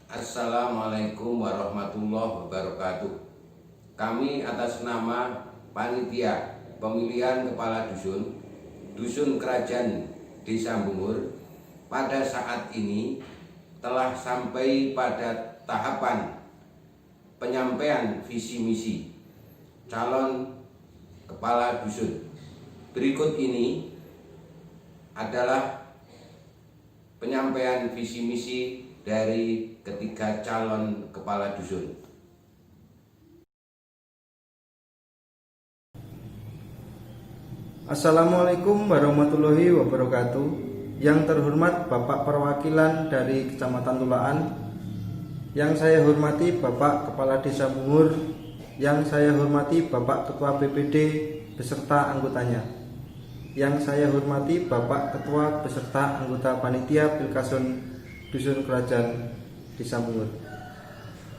Assalamualaikum warahmatullahi wabarakatuh. Kami atas nama Panitia Pemilihan Kepala Dusun Kerajaan Desa Bungur pada saat ini telah sampai pada tahapan penyampaian visi misi calon kepala dusun. Berikut ini adalah penyampaian visi misi dari ketiga calon kepala dusun. Assalamualaikum warahmatullahi wabarakatuh. Yang terhormat Bapak Perwakilan dari Kecamatan Tulaan, yang saya hormati Bapak Kepala Desa Bungur, yang saya hormati Bapak Ketua BPD beserta anggotanya, yang saya hormati Bapak Ketua beserta anggota Panitia Pilkasun Dusun Kerajaan Desa Bungur,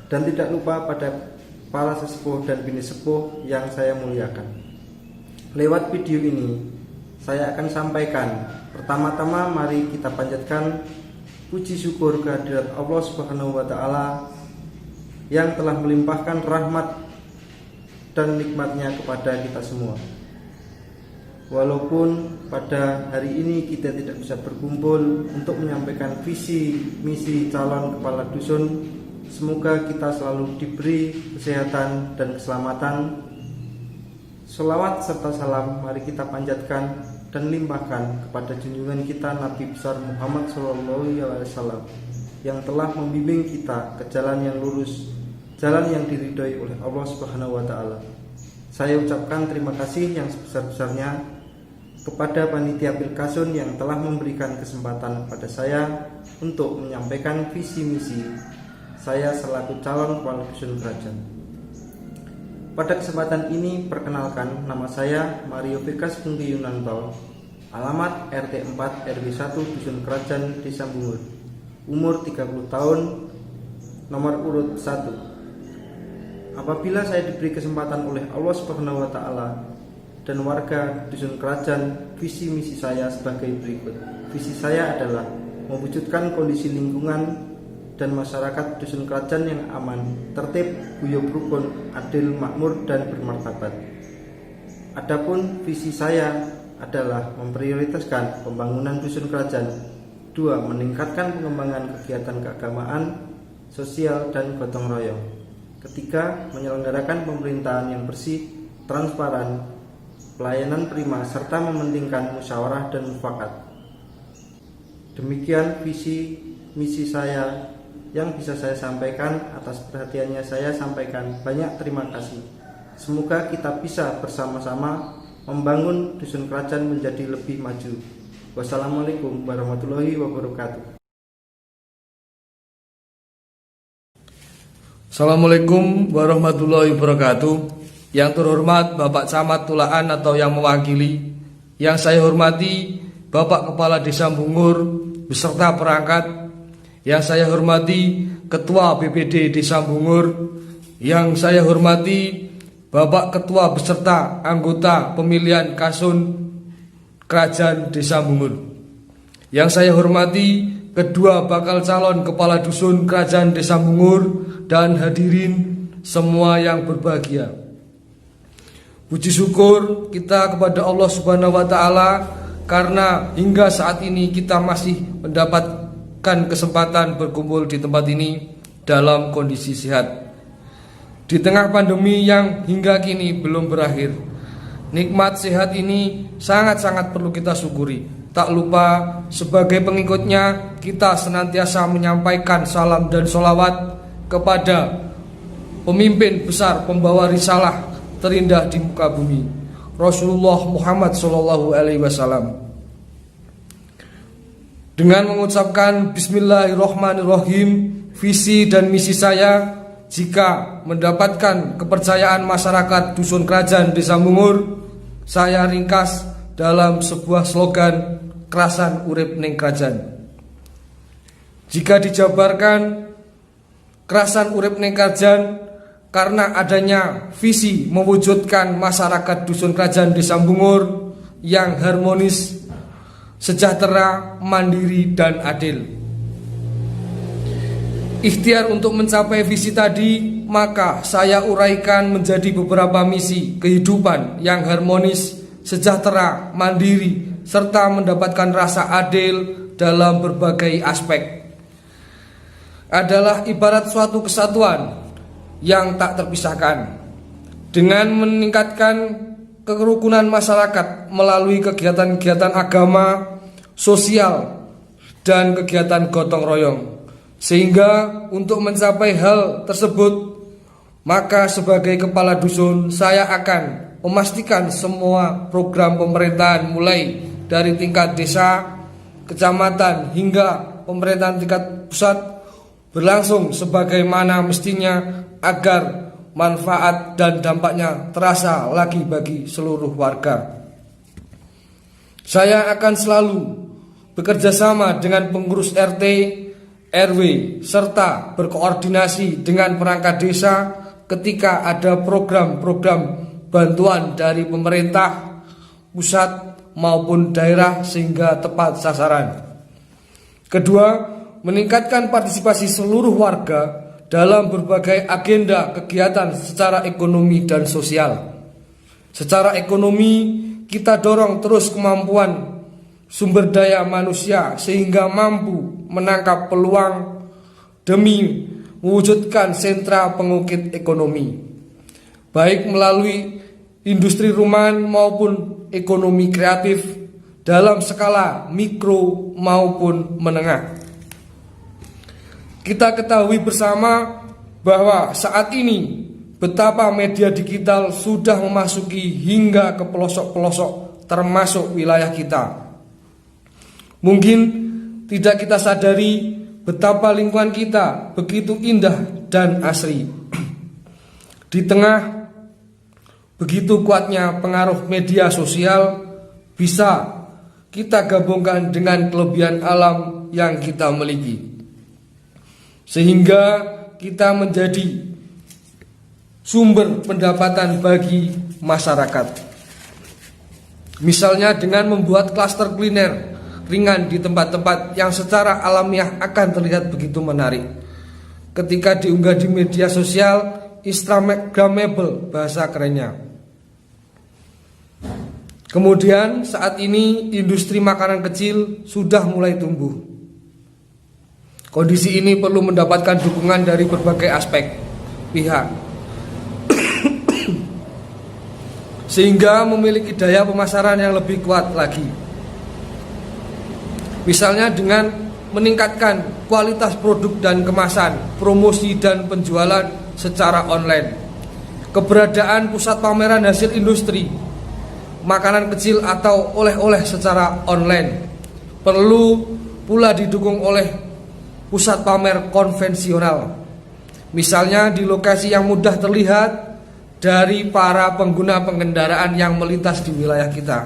dan tidak lupa pada para sesepuh dan bini sepuh yang saya muliakan. Lewat video ini saya akan sampaikan, pertama-tama mari kita panjatkan puji syukur kehadirat Allah Subhanahu wa Ta'ala yang telah melimpahkan rahmat dan nikmatnya kepada kita semua. Walaupun pada hari ini kita tidak bisa berkumpul untuk menyampaikan visi misi calon kepala dusun, semoga kita selalu diberi kesehatan dan keselamatan. Sholawat serta salam mari kita panjatkan dan limpahkan kepada junjungan kita Nabi besar Muhammad SAW yang telah membimbing kita ke jalan yang lurus, jalan yang diridhoi oleh Allah Subhanahu wa Ta'ala. Saya ucapkan terima kasih yang sebesar-besarnya kepada Panitia Pilkasun yang telah memberikan kesempatan kepada saya untuk menyampaikan visi misi saya selaku calon kepala dusun kerajaan. Pada kesempatan ini perkenalkan, nama saya Mario Vikas Pungki Yunanto, alamat RT 4 RW 1 Dusun Kerajaan Desa Bungur, umur 30 tahun, nomor urut 1. Apabila saya diberi kesempatan oleh Allah Subhanahu wa Ta'ala dan warga Dusun Kerajaan, visi misi saya sebagai berikut. Visi saya adalah mewujudkan kondisi lingkungan dan masyarakat Dusun Kerajaan yang aman, tertib, guyub rukun, adil, makmur, dan bermartabat. Adapun visi saya adalah memprioritaskan pembangunan Dusun Kerajaan. 2. Meningkatkan pengembangan kegiatan keagamaan, sosial, dan gotong royong. 3. Menyelenggarakan pemerintahan yang bersih, transparan, pelayanan prima, serta mementingkan musyawarah dan mufakat. Demikian visi misi saya yang bisa saya sampaikan. Atas perhatiannya saya sampaikan banyak terima kasih. Semoga kita bisa bersama-sama membangun Dusun Kerajaan menjadi lebih maju. Wassalamualaikum warahmatullahi wabarakatuh. Assalamualaikum warahmatullahi wabarakatuh. Yang terhormat Bapak Camat Tulaan atau yang mewakili, yang saya hormati Bapak Kepala Desa Bungur beserta perangkat, yang saya hormati Ketua BPD Desa Bungur, yang saya hormati Bapak Ketua beserta anggota pemilihan Kasun Kerajaan Desa Bungur, yang saya hormati kedua bakal calon kepala dusun Kerajaan Desa Bungur, dan hadirin semua yang berbahagia. Puji syukur kita kepada Allah Subhanahu wa Ta'ala karena hingga saat ini kita masih mendapatkan kesempatan berkumpul di tempat ini dalam kondisi sehat di tengah pandemi yang hingga kini belum berakhir. Nikmat sehat ini sangat-sangat perlu kita syukuri. Tak lupa sebagai pengikutnya kita senantiasa menyampaikan salam dan sholawat kepada pemimpin besar pembawa risalah terindah di muka bumi, Rasulullah Muhammad SAW. Dengan mengucapkan Bismillahirrahmanirrahim, visi dan misi saya jika mendapatkan kepercayaan masyarakat Dusun Kerajaan Desa Bungur, saya ringkas dalam sebuah slogan Krasan Urip Ning Krajan. Jika dijabarkan Krasan Urip Ning Krajan karena adanya visi mewujudkan masyarakat Dusun Kerajaan Desa Bungur yang harmonis, sejahtera, mandiri, dan adil. ikhtiar untuk mencapai visi tadi, maka saya uraikan menjadi beberapa misi kehidupan yang harmonis, sejahtera, mandiri, serta mendapatkan rasa adil dalam berbagai aspek. Adalah ibarat suatu kesatuan yang tak terpisahkan. Dengan meningkatkan kerukunan masyarakat melalui kegiatan-kegiatan agama, sosial, dan kegiatan gotong royong. Sehingga untuk mencapai hal tersebut, maka sebagai kepala dusun saya akan memastikan semua program pemerintahan mulai dari tingkat desa, kecamatan hingga pemerintahan tingkat pusat berlangsung sebagaimana mestinya agar manfaat dan dampaknya terasa lagi bagi seluruh warga. Saya akan selalu bekerja sama dengan pengurus RT, RW, serta berkoordinasi dengan perangkat desa ketika ada program-program bantuan dari pemerintah pusat maupun daerah sehingga tepat sasaran. Kedua, meningkatkan partisipasi seluruh warga dalam berbagai agenda kegiatan secara ekonomi dan sosial. Secara ekonomi, kita dorong terus kemampuan sumber daya manusia sehingga mampu menangkap peluang demi mewujudkan sentra pengukit ekonomi, baik melalui industri rumahan maupun ekonomi kreatif dalam skala mikro maupun menengah. Kita ketahui bersama bahwa saat ini betapa media digital sudah memasuki hingga ke pelosok-pelosok termasuk wilayah kita. Mungkin tidak kita sadari betapa lingkungan kita begitu indah dan asri. Di tengah begitu kuatnya pengaruh media sosial, bisa kita gabungkan dengan kelebihan alam yang kita miliki, sehingga kita menjadi sumber pendapatan bagi masyarakat. Misalnya dengan membuat klaster kuliner ringan di tempat-tempat yang secara alamiah akan terlihat begitu menarik. Ketika diunggah di media sosial, Instagramable bahasa kerennya. Kemudian saat ini industri makanan kecil sudah mulai tumbuh. Kondisi ini perlu mendapatkan dukungan dari berbagai aspek pihak, sehingga memiliki daya pemasaran yang lebih kuat lagi. Misalnya dengan meningkatkan kualitas produk dan kemasan, promosi dan penjualan secara online, keberadaan pusat pameran hasil industri, makanan kecil atau oleh-oleh secara online, perlu pula didukung oleh pusat pamer konvensional. Misalnya di lokasi yang mudah terlihat dari para pengguna pengendaraan yang melintas di wilayah kita.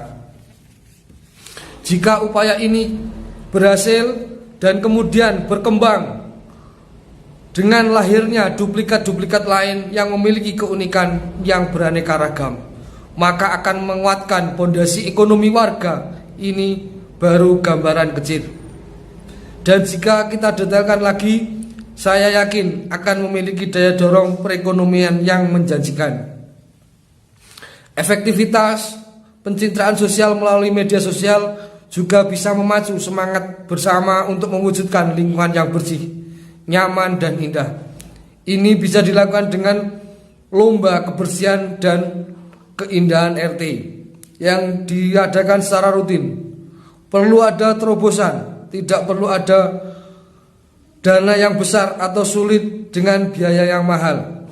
Jika upaya ini berhasil dan kemudian berkembang dengan lahirnya duplikat-duplikat lain yang memiliki keunikan yang beraneka ragam, maka akan menguatkan fondasi ekonomi warga. Ini baru gambaran kecil. Dan jika kita detailkan lagi, saya yakin akan memiliki daya dorong perekonomian yang menjanjikan. Efektivitas pencitraan sosial melalui media sosial juga bisa memacu semangat bersama untuk mewujudkan lingkungan yang bersih, nyaman, dan indah. Ini bisa dilakukan dengan lomba kebersihan dan keindahan RT yang diadakan secara rutin. Perlu ada terobosan, tidak perlu ada dana yang besar atau sulit dengan biaya yang mahal.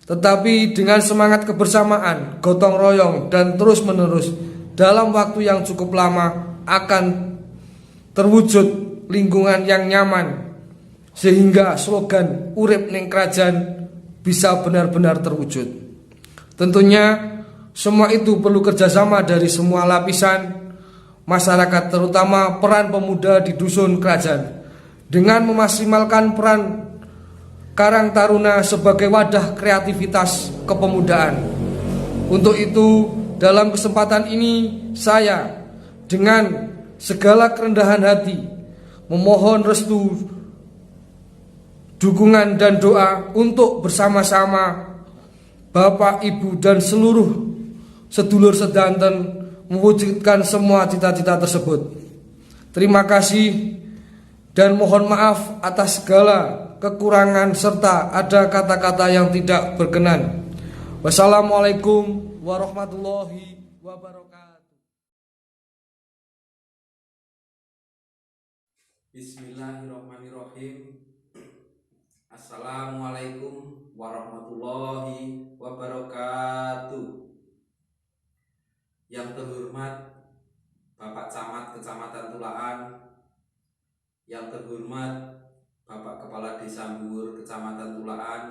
Tetapi dengan semangat kebersamaan, gotong royong, dan terus menerus dalam waktu yang cukup lama akan terwujud lingkungan yang nyaman, sehingga slogan urip ning krajan bisa benar-benar terwujud. Tentunya semua itu perlu kerjasama dari semua lapisan masyarakat, terutama peran pemuda di dusun kerajaan, dengan memaksimalkan peran Karang Taruna sebagai wadah kreativitas kepemudaan. Untuk itu, dalam kesempatan ini saya dengan segala kerendahan hati memohon restu dukungan dan doa untuk bersama-sama Bapak, Ibu, dan seluruh sedulur sedanten mewujudkan semua cita-cita tersebut. Terima kasih dan mohon maaf atas segala kekurangan serta ada kata-kata yang tidak berkenan. Wassalamualaikum warahmatullahi wabarakatuh. Bismillahirrahmanirrahim. Assalamualaikum warahmatullahi wabarakatuh. Yang terhormat Bapak Camat Kecamatan Tulaan, yang terhormat Bapak Kepala Desa Bungur Kecamatan Tulaan,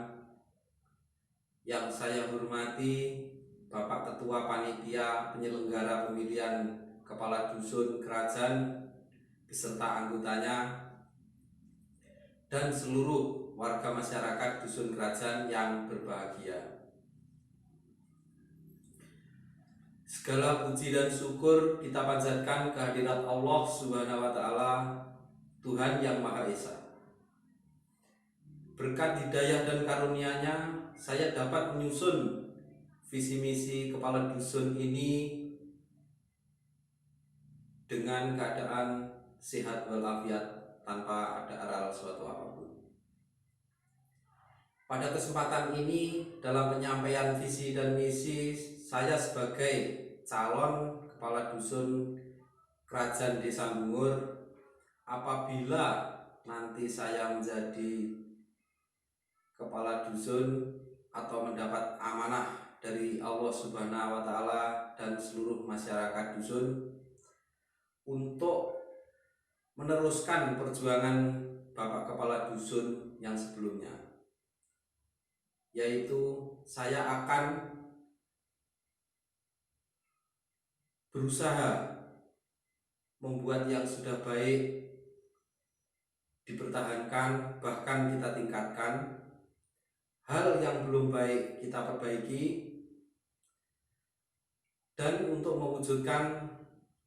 yang saya hormati Bapak Ketua Panitia Penyelenggara Pemilihan Kepala Dusun Kerajaan beserta anggotanya, dan seluruh warga masyarakat Dusun Kerajaan yang berbahagia. Segala puji dan syukur kita panjatkan kehadirat Allah Subhanahu wa Ta'ala, Tuhan yang Maha Esa. Berkat hidayah dan karunia-Nya, saya dapat menyusun visi misi kepala dusun ini dengan keadaan sehat walafiat tanpa ada aral suatu apapun. Pada kesempatan ini, dalam penyampaian visi dan misi, saya sebagai calon kepala dusun Kerajaan Desa Bungur, apabila nanti saya menjadi kepala dusun atau mendapat amanah dari Allah Subhanahu wa Ta'ala dan seluruh masyarakat dusun untuk meneruskan perjuangan Bapak Kepala Dusun yang sebelumnya, yaitu saya akan berusaha membuat yang sudah baik dipertahankan, bahkan kita tingkatkan. Hal yang belum baik kita perbaiki, dan untuk mewujudkan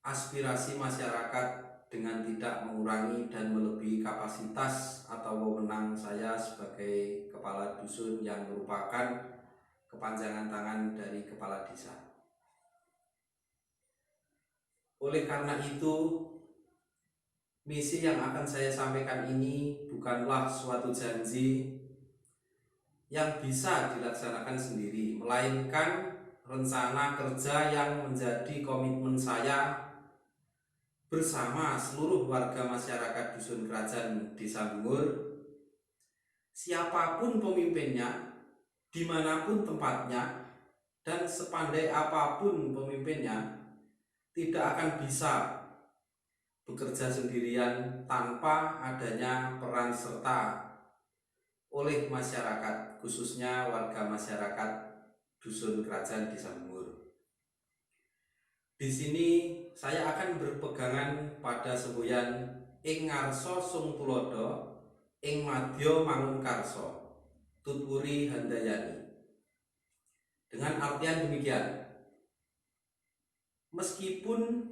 aspirasi masyarakat dengan tidak mengurangi dan melebihi kapasitas atau wewenang saya sebagai kepala dusun yang merupakan kepanjangan tangan dari kepala desa. Oleh karena itu, misi yang akan saya sampaikan ini bukanlah suatu janji yang bisa dilaksanakan sendiri, melainkan rencana kerja yang menjadi komitmen saya bersama seluruh warga masyarakat Dusun Kerajaan Desa Bungur. Siapapun pemimpinnya, dimanapun tempatnya, dan sepandai apapun pemimpinnya, tidak akan bisa bekerja sendirian tanpa adanya peran serta oleh masyarakat, khususnya warga masyarakat Dusun Kerajaan Desa Bungur. Di sini saya akan berpegangan pada semboyan ing ngarsa sung tulodo, ing madya mangun karso, tutwuri handayani. Dengan artian demikian, meskipun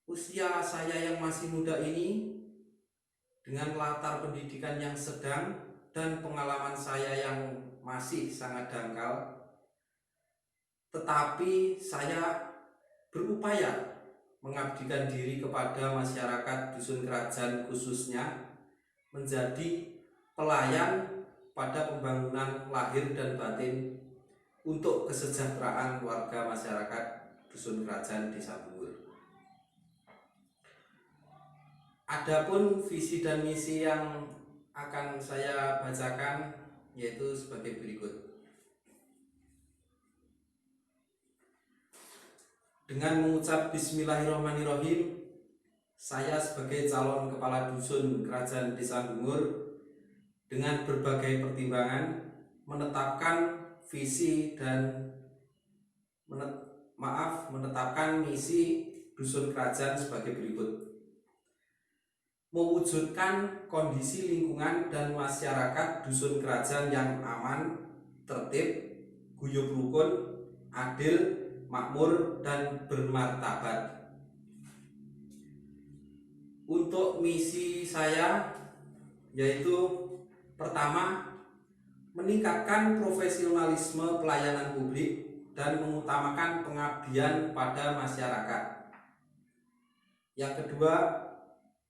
usia saya yang masih muda ini, dengan latar pendidikan yang sedang dan pengalaman saya yang masih sangat dangkal, tetapi saya berupaya mengabdikan diri kepada masyarakat Dusun Kerajaan, khususnya menjadi pelayan pada pembangunan lahir dan batin untuk kesejahteraan warga masyarakat Dusun Kerajaan Desa Bungur. Adapun visi dan misi yang akan saya bacakan yaitu sebagai berikut. Dengan mengucap Bismillahirrahmanirrahim, saya sebagai calon kepala dusun Kerajaan Desa Bungur dengan berbagai pertimbangan menetapkan visi dan menetapkan misi dusun kerajaan sebagai berikut. Mewujudkan kondisi lingkungan dan masyarakat dusun kerajaan yang aman, tertib, guyub rukun, adil, makmur, dan bermartabat. Untuk misi saya yaitu pertama, meningkatkan profesionalisme pelayanan publik dan mengutamakan pengabdian pada masyarakat. Yang kedua,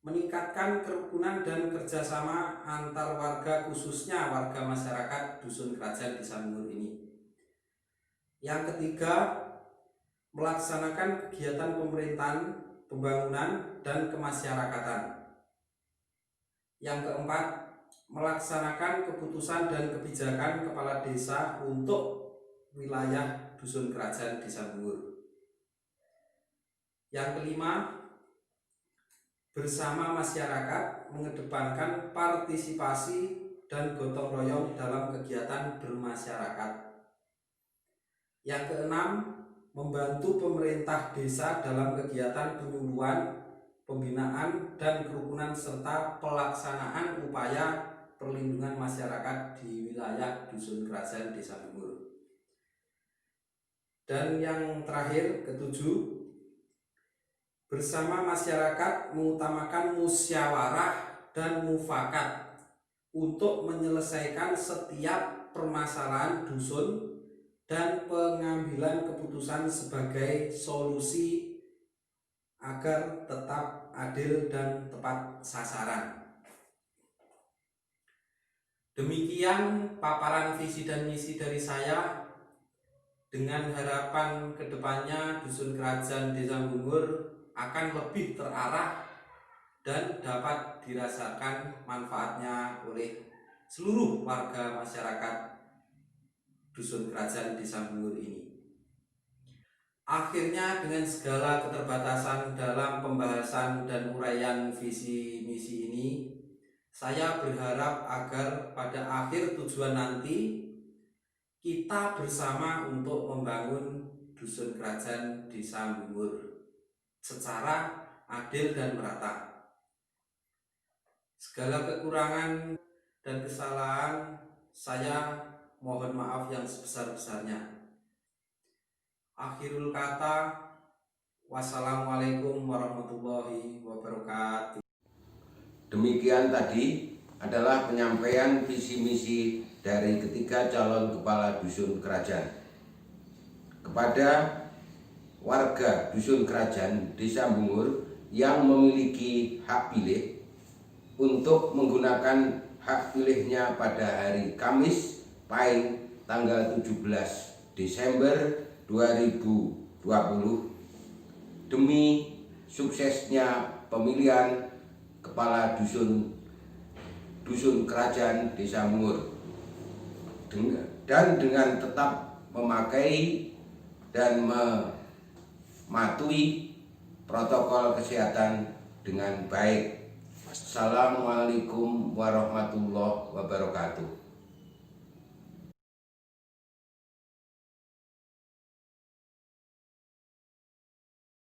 meningkatkan kerukunan dan kerjasama antar warga, khususnya warga masyarakat Dusun Kerajaan Desa Bungur ini. Yang ketiga, melaksanakan kegiatan pemerintahan, pembangunan, dan kemasyarakatan. Yang keempat, melaksanakan keputusan dan kebijakan kepala desa untuk wilayah Dusun Kerajaan Desa Bungur. Yang kelima, bersama masyarakat mengedepankan partisipasi dan gotong royong dalam kegiatan bermasyarakat. Yang keenam, membantu pemerintah desa dalam kegiatan penyuluhan, pembinaan, dan kerukunan serta pelaksanaan upaya perlindungan masyarakat di wilayah Dusun Kerajaan Desa Bungur. Dan yang terakhir, ketujuh, bersama masyarakat mengutamakan musyawarah dan mufakat untuk menyelesaikan setiap permasalahan dusun dan pengambilan keputusan sebagai solusi agar tetap adil dan tepat sasaran. Demikian paparan visi dan misi dari saya, dengan harapan kedepannya Dusun Kerajaan Desa Bungur akan lebih terarah dan dapat dirasakan manfaatnya oleh seluruh warga masyarakat Dusun Kerajaan Desa Bungur ini. Akhirnya, dengan segala keterbatasan dalam pembahasan dan uraian visi misi ini, saya berharap agar pada akhir tujuan nanti kita bersama untuk membangun Dusun Kerajaan Desa Bungur secara adil dan merata. Segala kekurangan dan kesalahan saya mohon maaf yang sebesar-besarnya. Akhirul kata, wassalamualaikum warahmatullahi wabarakatuh. Demikian tadi adalah penyampaian visi misi dari ketiga calon kepala Dusun Kerajaan kepada warga Dusun Kerajaan Desa Bungur yang memiliki hak pilih untuk menggunakan hak pilihnya pada hari Kamis Pahing tanggal 17 Desember 2020 demi suksesnya pemilihan kepala Dusun Kerajaan Desa Bungur, dan dengan tetap memakai dan mematuhi protokol kesehatan dengan baik. Assalamualaikum warahmatullahi wabarakatuh.